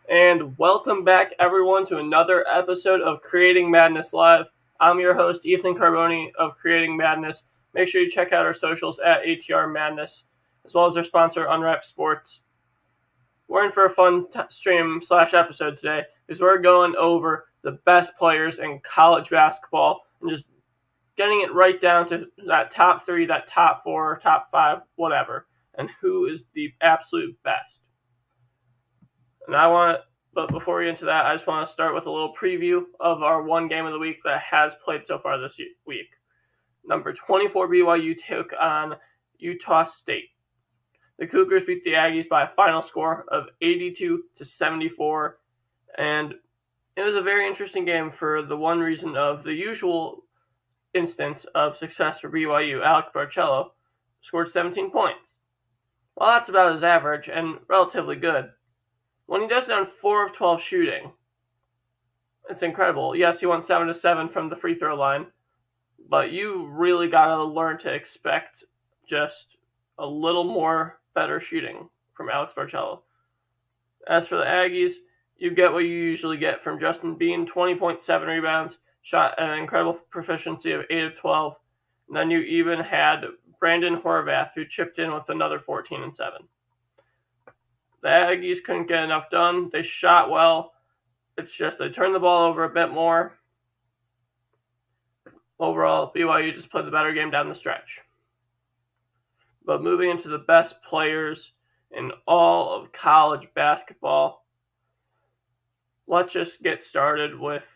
And welcome back, everyone, to another episode of Creating Madness Live. I'm your host, Ethan Carboni of Creating Madness. Make sure you check out our socials at ATR Madness, as well as our sponsor, Unwrapped Sports. We're in for a fun stream/episode today because we're going over the best players in college basketball and just getting it right down to that top three, that top four, top five, whatever, and who is the absolute best. But before we get into that, I just want to start with a little preview of our one game of the week that has played so far this week. Number 24 BYU took on Utah State. The Cougars beat the Aggies by a final score of 82-74, and it was a very interesting game for the one reason of the usual instance of success for BYU. Alec Barcello scored 17 points. Well, that's about his average and relatively good. When he does it on 4 of 12 shooting, it's incredible. Yes, he went 7 of 7 from the free throw line, but you really got to learn to expect just a little more better shooting from Alex Barcello. As for the Aggies, you get what you usually get from Justin Bean, 20.7 rebounds, shot at an incredible proficiency of 8 of 12. And then you even had Brandon Horvath, who chipped in with another 14 and 7. The Aggies couldn't get enough done. They shot well. It's just they turned the ball over a bit more. Overall, BYU just played the better game down the stretch. But moving into the best players in all of college basketball, let's just get started with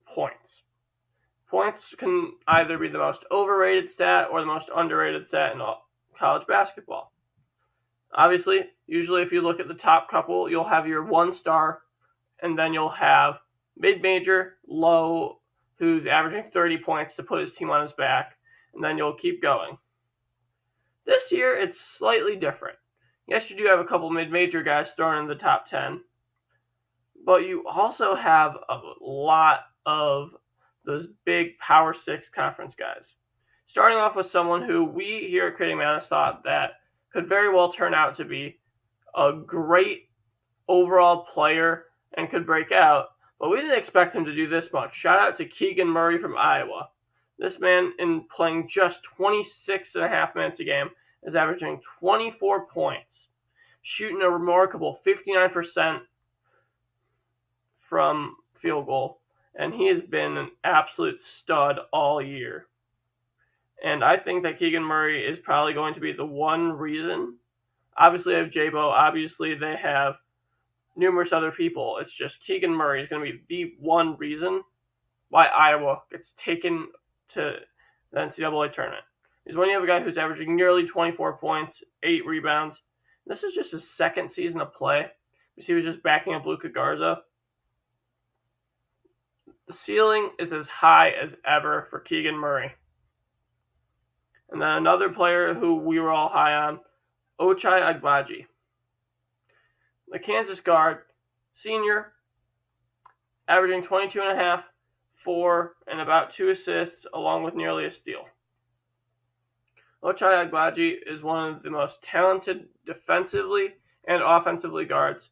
points. Points can either be the most overrated stat or the most underrated stat in all college basketball. Obviously, usually if you look at the top couple, you'll have your one star, and then you'll have mid-major, low, who's averaging 30 points to put his team on his back, and then you'll keep going. This year, it's slightly different. Yes, you do have a couple mid-major guys thrown in the top 10, but you also have a lot of those big Power 6 conference guys. Starting off with someone who we here at Creating Madness thought that could very well turn out to be a great overall player and could break out, but we didn't expect him to do this much. Shout out to Keegan Murray from Iowa. This man, in playing just 26 and a half minutes a game, is averaging 24 points, shooting a remarkable 59% from field goal, and he has been an absolute stud all year. And I think that Keegan Murray is probably going to be the one reason. Obviously, they have J-Bo. Obviously, they have numerous other people. It's just Keegan Murray is going to be the one reason why Iowa gets taken to the NCAA tournament. Because when you have a guy who's averaging nearly 24 points, 8 rebounds, this is just his second season of play. Because he was just backing up Luka Garza. The ceiling is as high as ever for Keegan Murray. And then another player who we were all high on, Ochai Agbaji. The Kansas guard, senior, averaging 22.5, 4, and about 2 assists, along with nearly a steal. Ochai Agbaji is one of the most talented defensively and offensively guards,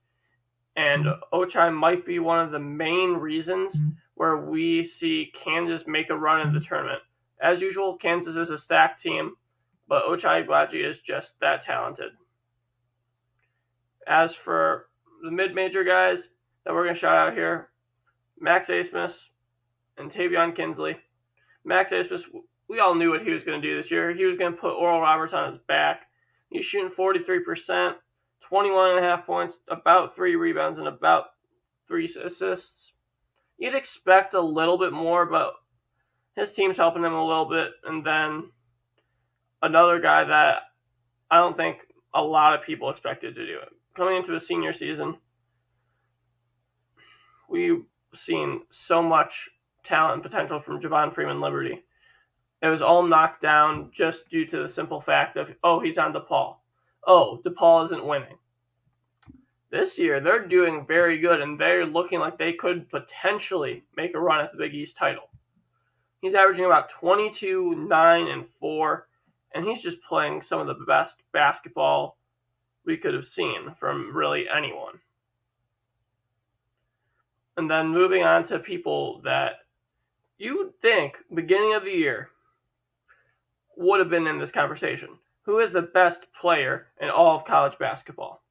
and Ochai might be one of the main reasons where we see Kansas make a run in the tournament. As usual, Kansas is a stacked team, but Ochai Agbaji is just that talented. As for the mid-major guys that we're going to shout out here, Max Abmas and Tavion Kinsley. Max Abmas, we all knew what he was going to do this year. He was going to put Oral Roberts on his back. He's shooting 43%, 21.5 points, about 3 rebounds, and about 3 assists. You'd expect a little bit more, but his team's helping him a little bit. And then another guy that I don't think a lot of people expected to do it. Coming into a senior season, we've seen so much talent and potential from Javon Freeman Liberty. It was all knocked down just due to the simple fact of, he's on DePaul. DePaul isn't winning. This year, they're doing very good, and they're looking like they could potentially make a run at the Big East title. He's averaging about 22, 9, and 4, and he's just playing some of the best basketball we could have seen from really anyone. And then moving on to people that you would think beginning of the year would have been in this conversation. Who is the best player in all of college basketball?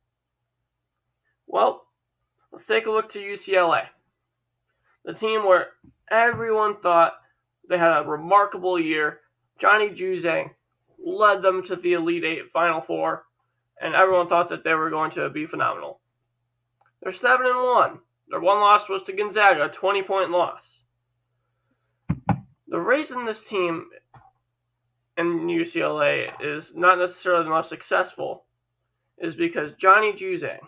Well, let's take a look to UCLA. The team where everyone thought they had a remarkable year. Johnny Juzang led them to the Elite Eight Final Four, and everyone thought that they were going to be phenomenal. They're 7-1. Their one loss was to Gonzaga, a 20-point loss. The reason this team in UCLA is not necessarily the most successful is because Johnny Juzang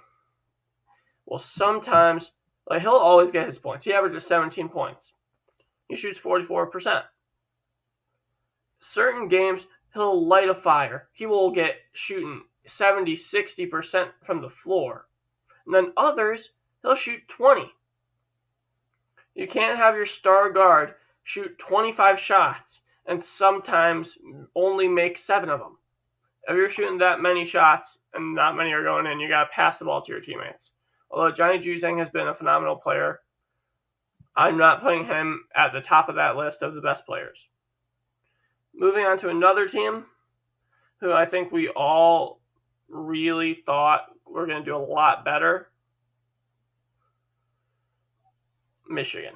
will sometimes, he'll always get his points. He averages 17 points. He shoots 44%. Certain games, he'll light a fire. He will get shooting 70, 60% from the floor. And then others, he'll shoot 20. You can't have your star guard shoot 25 shots and sometimes only make 7 of them. If you're shooting that many shots and not many are going in, you got to pass the ball to your teammates. Although Johnny Juzang has been a phenomenal player, I'm not putting him at the top of that list of the best players. Moving on to another team who I think we all really thought were going to do a lot better. Michigan.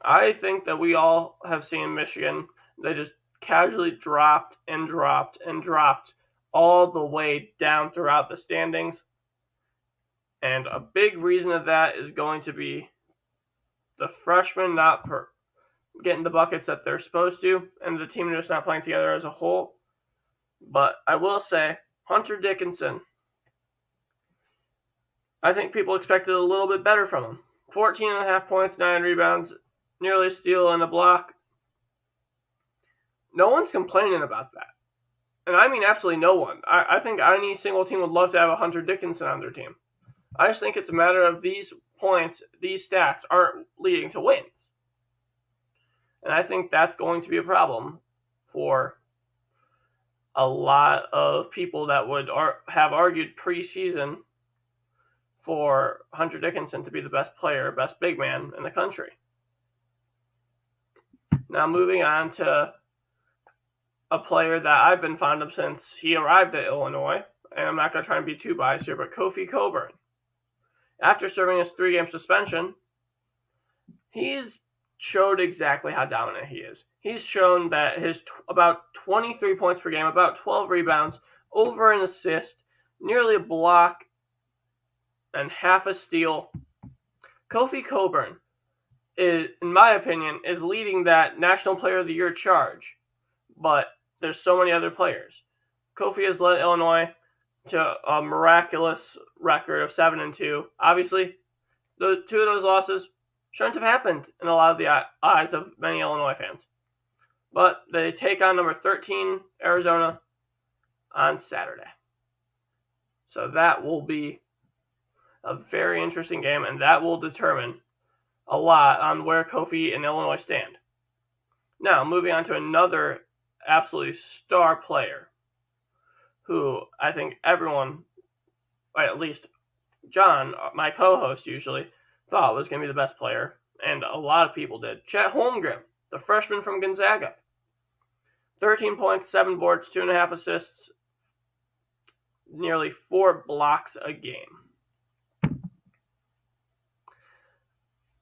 I think that we all have seen Michigan. They just casually dropped and dropped and dropped all the way down throughout the standings. And a big reason of that is going to be the freshmen not getting the buckets that they're supposed to, and the team just not playing together as a whole. But I will say, Hunter Dickinson, I think people expected a little bit better from him. 14.5 points, 9 rebounds, nearly a steal and a block. No one's complaining about that. And I mean absolutely no one. I think any single team would love to have a Hunter Dickinson on their team. I just think it's a matter of these points, these stats aren't leading to wins. And I think that's going to be a problem for a lot of people that would have argued preseason for Hunter Dickinson to be the best player, best big man in the country. Now moving on to a player that I've been fond of since he arrived at Illinois, and I'm not going to try and be too biased here, but Kofi Cockburn. After serving his 3-game suspension, he's showed exactly how dominant he is. He's shown that his about 23 points per game, about 12 rebounds, over an assist, nearly a block, and half a steal. Kofi Cockburn, in my opinion, is leading that National Player of the Year charge. But there's so many other players. Kofi has led Illinois to a miraculous record of 7-2. Obviously, the 2 of those losses shouldn't have happened in a lot of the eyes of many Illinois fans. But they take on number 13, Arizona, on Saturday. So that will be a very interesting game, and that will determine a lot on where Kofi and Illinois stand. Now, moving on to another absolutely star player who I think everyone, or at least John, my co-host usually, thought was going to be the best player, and a lot of people did. Chet Holmgren, the freshman from Gonzaga. 13 points, 7 boards, 2.5 assists, nearly 4 blocks a game.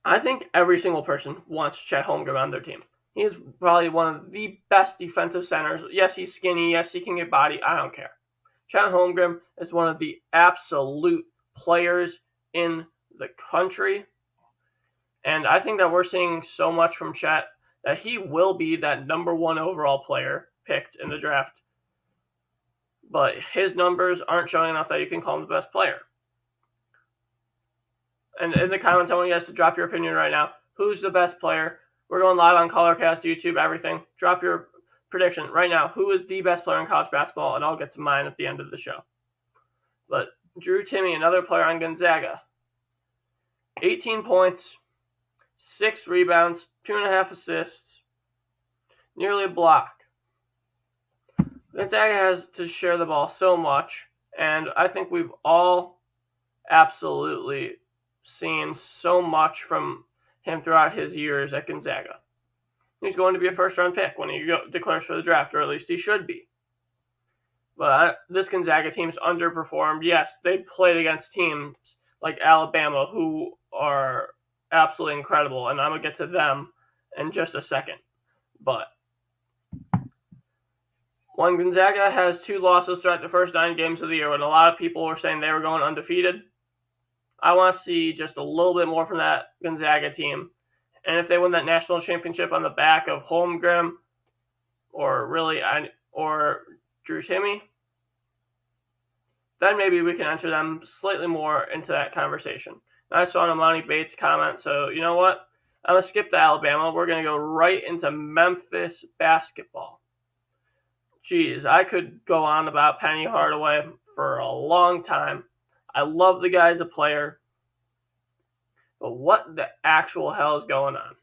I think every single person wants Chet Holmgren on their team. He's probably one of the best defensive centers. Yes, he's skinny. Yes, he can get body. I don't care. Chet Holmgren is one of the absolute players in the country. And I think that we're seeing so much from Chet that he will be that number 1 overall player picked in the draft. But his numbers aren't showing enough that you can call him the best player. And in the comments, I want you guys to drop your opinion right now. Who's the best player? We're going live on Colorcast, YouTube, everything. Drop your prediction right now. Who is the best player in college basketball? And I'll get to mine at the end of the show. But Drew Timme, another player on Gonzaga. 18 points, 6 rebounds, 2.5 assists, nearly a block. Gonzaga has to share the ball so much, and I think we've all absolutely seen so much from him throughout his years at Gonzaga. He's going to be a first-round pick when he declares for the draft, or at least he should be. But this Gonzaga team's underperformed. Yes, they played against teams like Alabama, who are absolutely incredible, and I'm going to get to them in just a second. But when Gonzaga has 2 losses throughout the first 9 games of the year, when a lot of people were saying they were going undefeated, I want to see just a little bit more from that Gonzaga team. And if they win that national championship on the back of Holmgren or Drew Timme, then maybe we can enter them slightly more into that conversation. I saw an Emoni Bates comment, so you know what? I'm going to skip to Alabama. We're going to go right into Memphis basketball. Geez, I could go on about Penny Hardaway for a long time. I love the guy as a player. But what the actual hell is going on?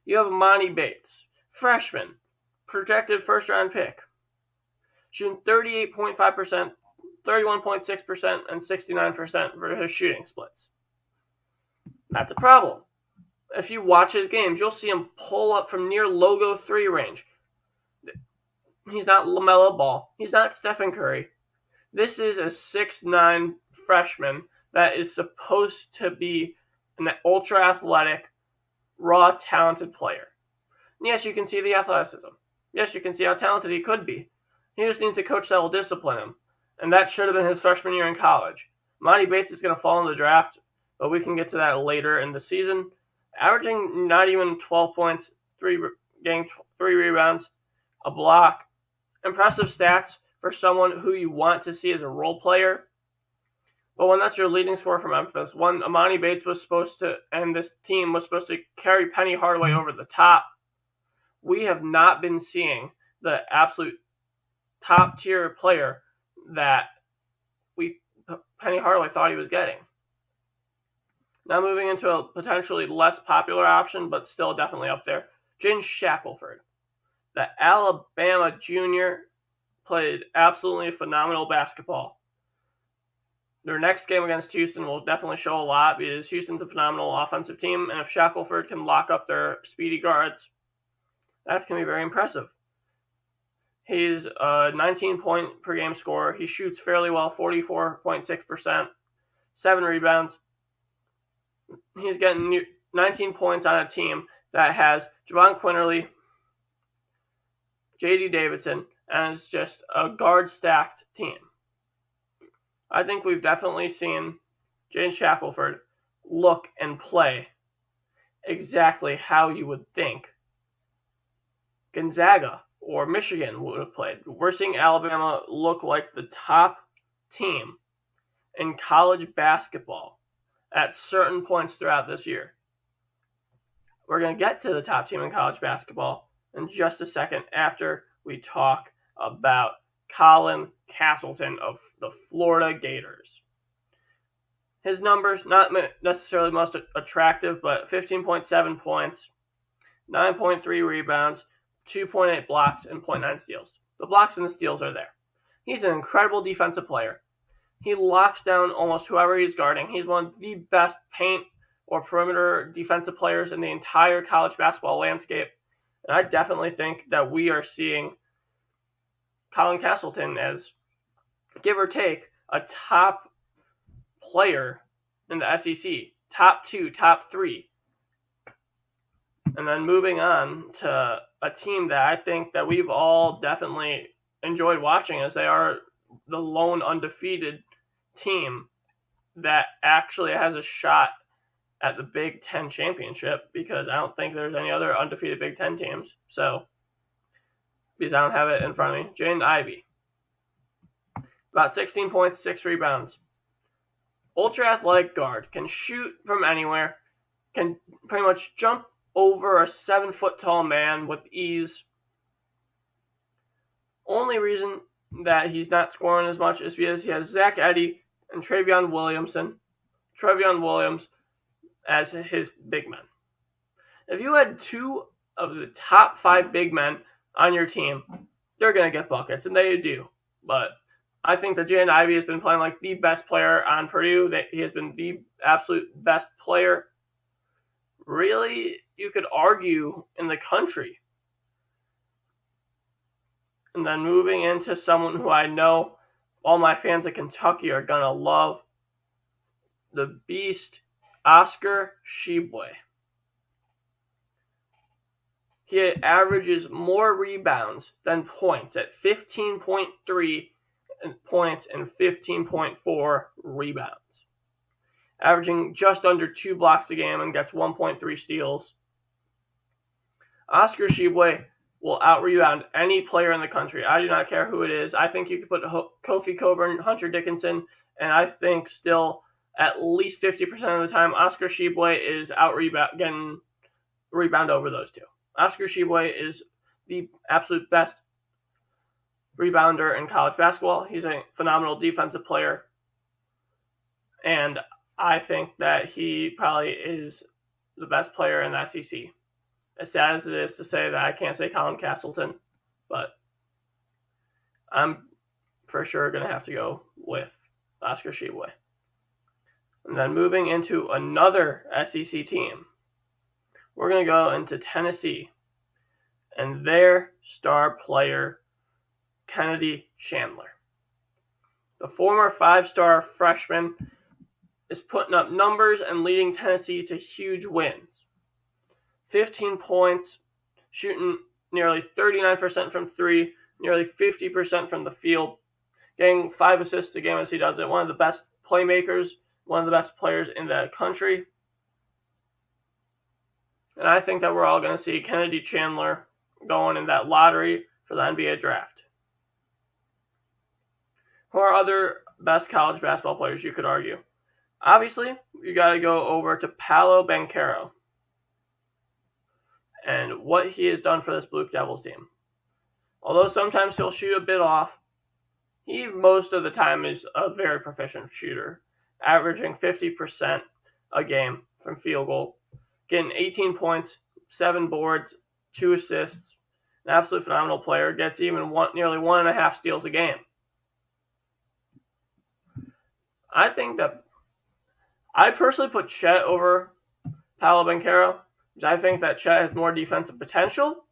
You have Emoni Bates, freshman, projected first-round pick, shooting 38.5%, 31.6%, and 69% for his shooting splits. That's a problem. If you watch his games, you'll see him pull up from near logo 3 range. He's not LaMelo Ball. He's not Stephen Curry. This is a 6'9" freshman that is supposed to be an ultra-athletic, raw, talented player. And yes, you can see the athleticism. Yes, you can see how talented he could be. He just needs a coach that will discipline him. And that should have been his freshman year in college. Emoni Bates is going to fall in the draft, but we can get to that later in the season. Averaging not even 12 points, 3 rebounds, a block. Impressive stats for someone who you want to see as a role player. But when that's your leading scorer for Memphis, when Emoni Bates was supposed to, and this team was supposed to carry Penny Hardaway over the top, we have not been seeing the absolute top-tier player that Penny Hardaway thought he was getting. Now moving into a potentially less popular option, but still definitely up there, Jaden Shackelford. The Alabama junior played absolutely phenomenal basketball. Their next game against Houston will definitely show a lot because Houston's a phenomenal offensive team, and if Shackelford can lock up their speedy guards, that's going to be very impressive. He's a 19-point-per-game scorer. He shoots fairly well, 44.6%, 7 rebounds. He's getting 19 points on a team that has Javon Quinterly, J.D. Davidson, and it's just a guard-stacked team. I think we've definitely seen Jaden Shackelford look and play exactly how you would think Gonzaga or Michigan would have played. We're seeing Alabama look like the top team in college basketball at certain points throughout this year. We're going to get to the top team in college basketball in just a second after we talk about Colin Castleton of the Florida Gators. His numbers, not necessarily most attractive, but 15.7 points, 9.3 rebounds, 2.8 blocks, and 0.9 steals. The blocks and the steals are there. He's an incredible defensive player. He locks down almost whoever he's guarding. He's one of the best paint or perimeter defensive players in the entire college basketball landscape. And I definitely think that we are seeing Colin Castleton as, give or take, a top player in the SEC. Top 2, top 3. And then moving on to a team that I think that we've all definitely enjoyed watching, as they are the lone undefeated team that actually has a shot at the Big Ten championship, because I don't think there's any other undefeated Big Ten teams. So, because I don't have it in front of me, Jaden Ivey. About 16 points, 6 rebounds. Ultra-athletic guard, can shoot from anywhere, can pretty much jump over a 7-foot-tall man with ease. Only reason that he's not scoring as much is because he has Zach Edey and Trevion Williams as his big men. If you had 2 of the top 5 big men on your team, they're going to get buckets, and they do. But I think that Jaden Ivey has been playing like the best player on Purdue. That he has been the absolute best player. Really, you could argue in the country. And then moving into someone who I know all my fans of Kentucky are going to love, the beast, Oscar Tshiebwe. He averages more rebounds than points at 15.3 points and 15.4 rebounds, averaging just under 2 blocks a game and gets 1.3 steals. Oscar Tshiebwe will out-rebound any player in the country. I do not care who it is. I think you could put Kofi Cockburn, Hunter Dickinson, and I think still at least 50% of the time, Oscar Tshiebwe is getting rebound over those two. Oscar Tshiebwe is the absolute best rebounder in college basketball. He's a phenomenal defensive player, and I think that he probably is the best player in the SEC. As sad as it is to say that I can't say Colin Castleton, but I'm for sure going to have to go with Oscar Tshiebwe. And then moving into another SEC team, we're going to go into Tennessee and their star player, Kennedy Chandler. The former 5-star freshman is putting up numbers and leading Tennessee to huge wins. 15 points, shooting nearly 39% from three, nearly 50% from the field, getting 5 assists a game as he does it. One of the best playmakers, one of the best players in the country. And I think that we're all going to see Kennedy Chandler going in that lottery for the NBA draft. Who are other best college basketball players, you could argue? Obviously, you got to go over to Paolo Banchero and what he has done for this Blue Devils team. Although sometimes he'll shoot a bit off, he most of the time is a very proficient shooter, averaging 50% a game from field goal, getting 18 points, 7 boards, 2 assists. An absolute phenomenal player, gets even nearly 1.5 steals a game. I think that I personally put Chet over Paolo Banchero because I think that Chet has more defensive potential.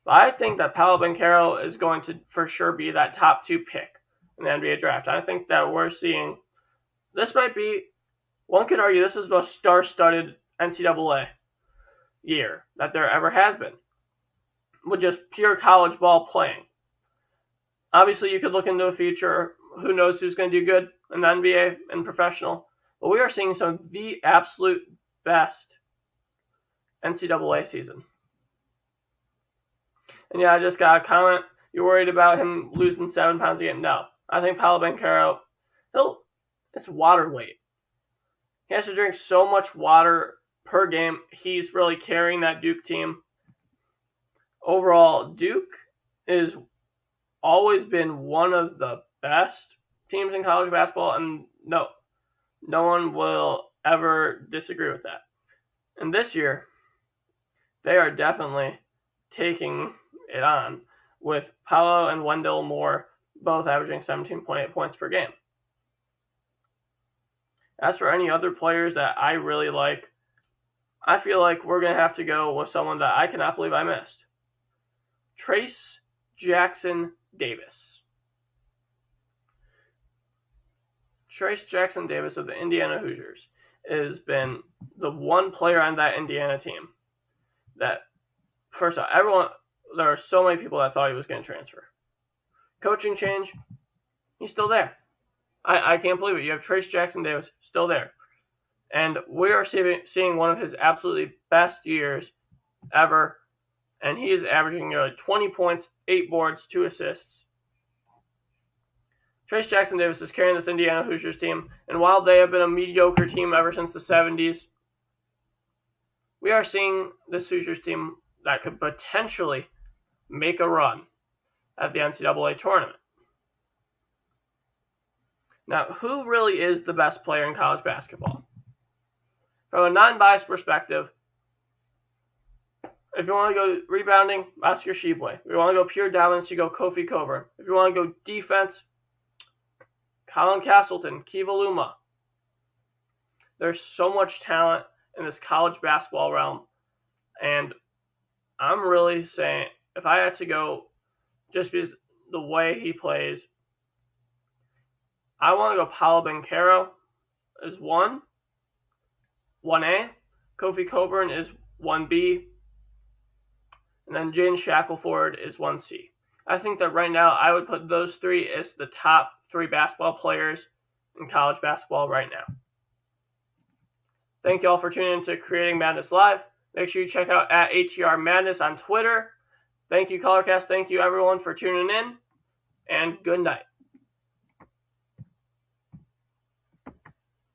But I think that Paolo Banchero is going to for sure be that top 2 pick in the NBA draft. I think that we're seeing this might be, one could argue this is the most star-studded NCAA year that there ever has been, with just pure college ball playing. Obviously, you could look into the future. Who knows who's going to do good in the NBA and professional. But we are seeing some of the absolute best NCAA season. And yeah, I just got a comment. You're worried about him losing 7 pounds a game? No. I think Paolo Banchero, it's water weight. He has to drink so much water per game. He's really carrying that Duke team. Overall, Duke has always been one of the best teams in college basketball, and no one will ever disagree with that. And this year, they are definitely taking it on with Paolo and Wendell Moore both averaging 17.8 points per game. As for any other players that I really like, I feel like we're going to have to go with someone that I cannot believe I missed. Trayce Jackson Davis. Trayce Jackson Davis of the Indiana Hoosiers has been the one player on that Indiana team that, first off, there are so many people that thought he was going to transfer. Coaching change, he's still there. I can't believe it. You have Trayce Jackson Davis still there. And we are seeing one of his absolutely best years ever. And he is averaging nearly 20 points, 8 boards, 2 assists. Trayce Jackson Davis is carrying this Indiana Hoosiers team. And while they have been a mediocre team ever since the 70s, we are seeing this Hoosiers team that could potentially make a run at the NCAA tournament. Now, who really is the best player in college basketball? From a non-biased perspective, If you want to go rebounding, Oscar Tshiebwe. If you want to go pure dominance, you go Kofi Cockburn. If you want to go defense, Colin Castleton, Kiva Luma. There's so much talent in this college basketball realm, and I'm really saying if I had to go just because the way he plays, I want to go Paolo Banchero is 1A. Kofi Cockburn is 1B. And then Jaden Shackelford is 1C. I think that right now I would put those three as the top 3 basketball players in college basketball right now. Thank you all for tuning in to Creating Madness Live. Make sure you check out at ATR Madness on Twitter. Thank you, ColorCast. Thank you, everyone, for tuning in. And good night.